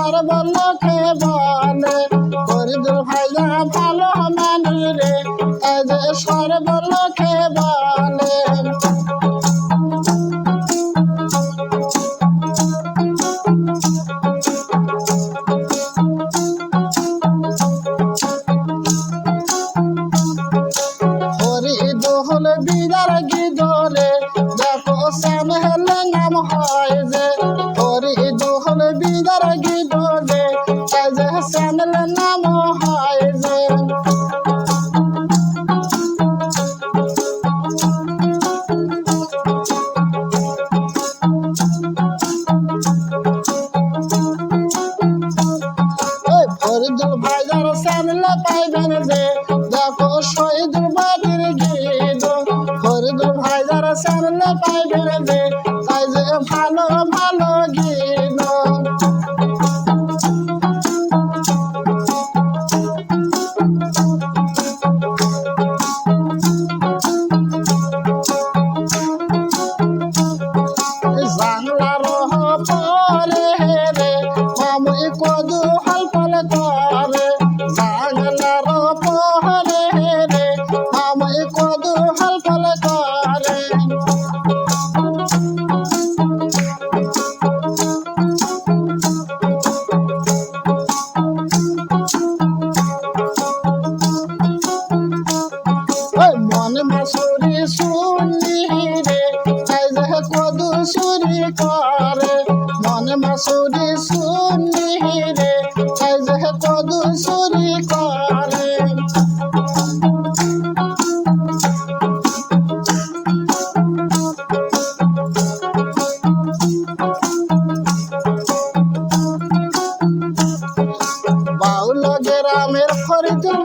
সর্বলোকে বলে ফরিদুল ভাইয়া ভালো মানুষ রে, এই যে সর্বলোকে বলে। ফরিদুল বিদার গিদরে দেখো শ্যামের নাম হয় যে, ফরিদুল বিদার গিদরে এই যে শ্যামের নাম হয় যে। ফরিদুল ভাইয়ার শ্যামেল পাইবেন যে দেখো শহীদুল বাড়ির গীত, ফরিদুল ভাইয়ার শ্যামেল পাইবেন যে তাই যে ভালো ভালো গীত। জানলার পরে রে আমি কদু হালপাল করে, জানলার পরে রে আমি কদু হালপাল করে। মনে মাসুরি শুনি রে তাই যে কদু চুরি করে, মনে মাসুরি শুনি রে তাই যে কদু চুরি করে। বাউল গ্রামের ফরিদুল